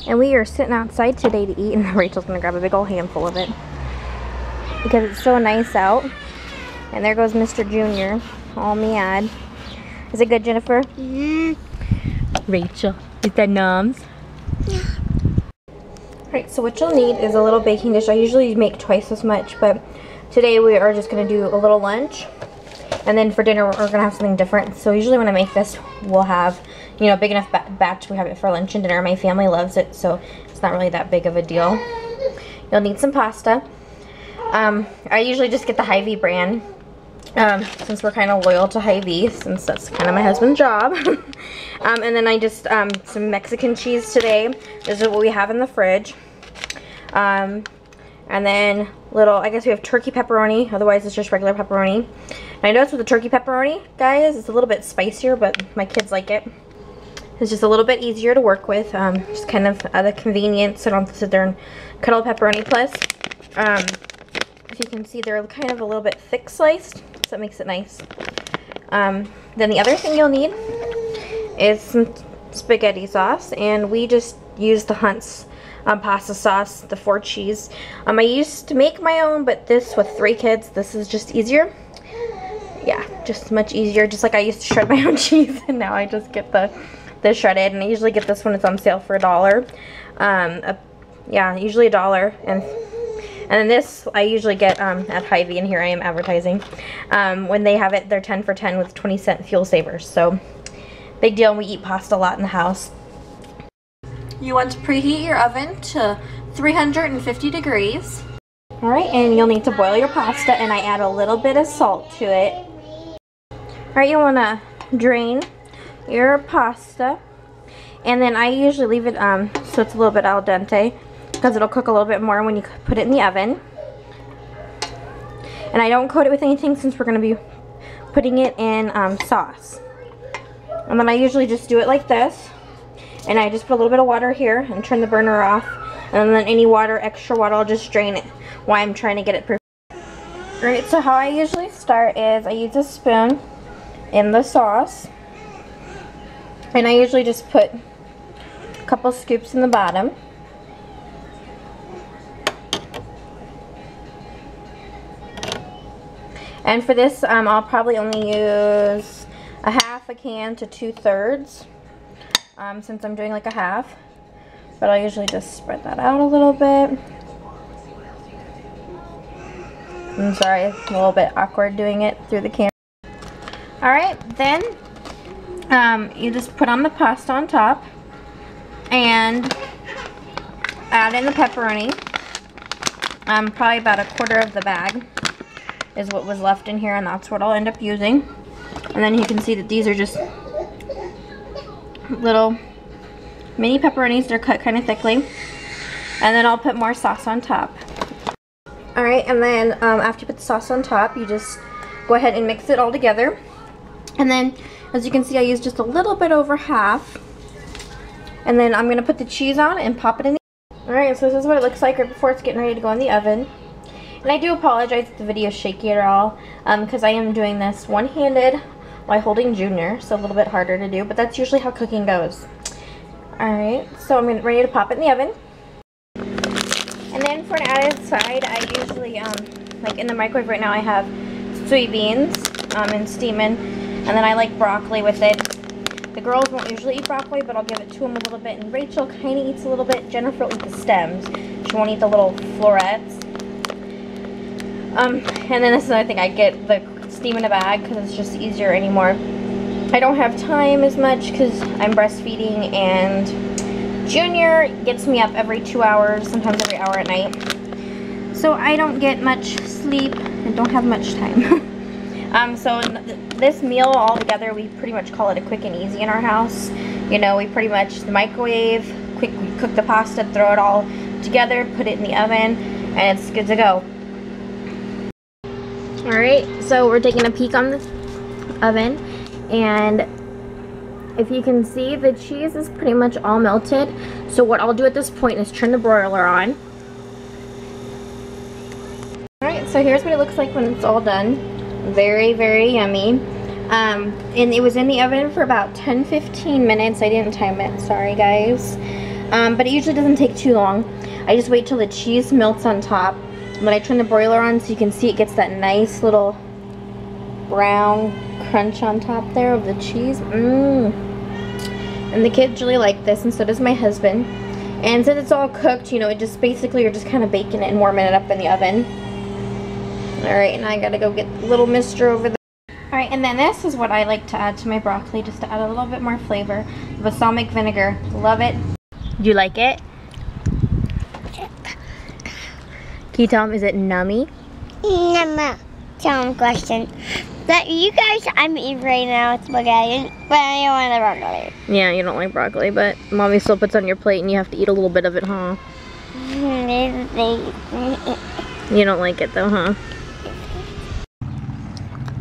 And we are sitting outside today to eat, and Rachel's gonna grab a big old handful of it because it's so nice out. And there goes Mr. Junior, all mad. Is it good, Jennifer? Rachel, is that Noms? Yeah. Alright, so what you'll need is a little baking dish. I usually make twice as much, but today we are just gonna do a little lunch. And then for dinner, we're gonna have something different. So usually when I make this, we'll have, you know, a big enough batch. We have it for lunch and dinner. My family loves it, so it's not really that big of a deal. You'll need some pasta. I usually just get the Hy-Vee brand. Since we're kind of loyal to Hy-Vee, since that's kind of my husband's job. And then I just, some Mexican cheese today. This is what we have in the fridge. And then I guess we have turkey pepperoni, otherwise it's just regular pepperoni. And I noticed with the turkey pepperoni, guys, it's a little bit spicier, but my kids like it. It's just a little bit easier to work with, just kind of out of convenience, so I don't have to sit there and cut all pepperoni. Plus, if you can see, they're kind of a little bit thick sliced, so that makes it nice. Then the other thing you'll need is some spaghetti sauce, and we just use the Hunt's pasta sauce, the 4 cheese. I used to make my own, but this, with 3 kids, this is just easier. Yeah, just much easier. Just like I used to shred my own cheese, and now I just get the shredded, and I usually get this when it's on sale for $1. Yeah, usually $1. And then this I usually get at Hy-Vee, and here I am advertising. When they have it, they're 10 for 10 with 20-cent fuel savers. So big deal. We eat pasta a lot in the house. You want to preheat your oven to 350 degrees. All right, and you'll need to boil your pasta, and I add a little bit of salt to it. All right, you want to drain your pasta, and then I usually leave it so it's a little bit al dente, because it'll cook a little bit more when you put it in the oven. And I don't coat it with anything since we're going to be putting it in sauce. And then I usually just do it like this, and I just put a little bit of water here and turn the burner off, and then any extra water, I'll just drain it while I'm trying to get it perfect. Alright, so how I usually start is I use a spoon in the sauce, and I usually just put a couple scoops in the bottom. And for this, I'll probably only use a half a can to 2/3, since I'm doing like a half. But I'll usually just spread that out a little bit. I'm sorry, it's a little bit awkward doing it through the camera. Alright, then you just put on the pasta on top and add in the pepperoni. Probably about 1/4 of the bag is what was left in here, and that's what I'll end up using. And then you can see that these are just little mini pepperonis. They're cut kind of thickly. And then I'll put more sauce on top. Alright, and then after you put the sauce on top, you just go ahead and mix it all together. And then, as you can see, I used just a little bit over half. And then I'm going to put the cheese on and pop it in the oven. Alright, so this is what it looks like right before it's getting ready to go in the oven. And I do apologize if the video is shaky at all, because I am doing this one-handed while holding Junior, so a little bit harder to do, but that's usually how cooking goes. Alright, so I'm ready to pop it in the oven. And then for an added side, I usually, like in the microwave right now, I have soybeans and steaming, and then I like broccoli with it. The girls won't usually eat broccoli, but I'll give it to them a little bit, and Rachel kind of eats a little bit. Jennifer will eat the stems. She won't eat the little florets. And then this is another thing, I get the steam in a bag because it's just easier anymore. I don't have time as much because I'm breastfeeding, and Junior gets me up every 2 hours, sometimes every hour at night. So I don't get much sleep and don't have much time. So this meal all together, we pretty much call it a quick and easy in our house. You know, we pretty much the microwave, we cook the pasta, throw it all together, put it in the oven, and it's good to go. Alright, so we're taking a peek on the oven, and if you can see, the cheese is pretty much all melted. So what I'll do at this point is turn the broiler on. Alright, so here's what it looks like when it's all done. Very, very yummy. And it was in the oven for about 10-15 minutes. I didn't time it, sorry guys. But it usually doesn't take too long. I just wait till the cheese melts on top. When I turn the broiler on, so you can see it gets that nice little brown crunch on top there of the cheese. And the kids really like this, and so does my husband. And since it's all cooked, you know, it just basically you're just kind of baking it and warming it up in the oven. Alright, now I gotta go get little mister over there. Alright, and then this is what I like to add to my broccoli, just to add a little bit more flavor. Balsamic vinegar. Love it. Do you like it? Can you tell them, is it nummy? Nummy. Tell them question. That you guys, I'm eating right now, it's spaghetti, but I don't want the broccoli. Yeah, you don't like broccoli, but mommy still puts on your plate and you have to eat a little bit of it, huh? You don't like it though, huh?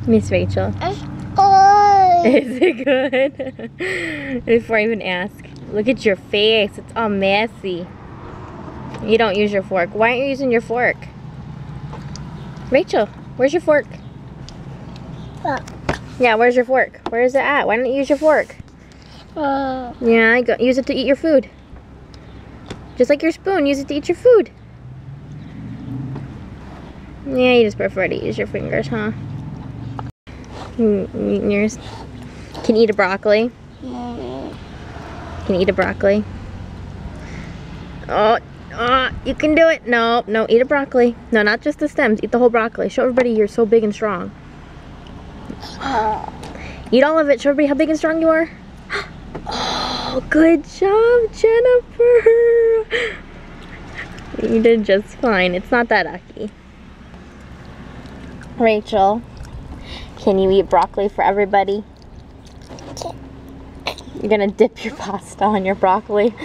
Miss Rachel. It's good. Is it good? Before I even ask. Look at your face. It's all messy. You don't use your fork. Why aren't you using your fork? Rachel, where's your fork? Yeah, where's your fork? Where is it at? Why don't you use your fork? Yeah, use it to eat your food. Just like your spoon, use it to eat your food. Yeah, you just prefer to use your fingers, huh? Yours. Can you eat a broccoli? Can you eat a broccoli? Oh, you can do it. No, eat a broccoli. No, not just the stems. Eat the whole broccoli. Show everybody you're so big and strong. Eat all of it. Show everybody how big and strong you are. Oh, good job, Jennifer. You did just fine. It's not that icky. Rachel, can you eat broccoli for everybody? You're gonna dip your pasta on your broccoli.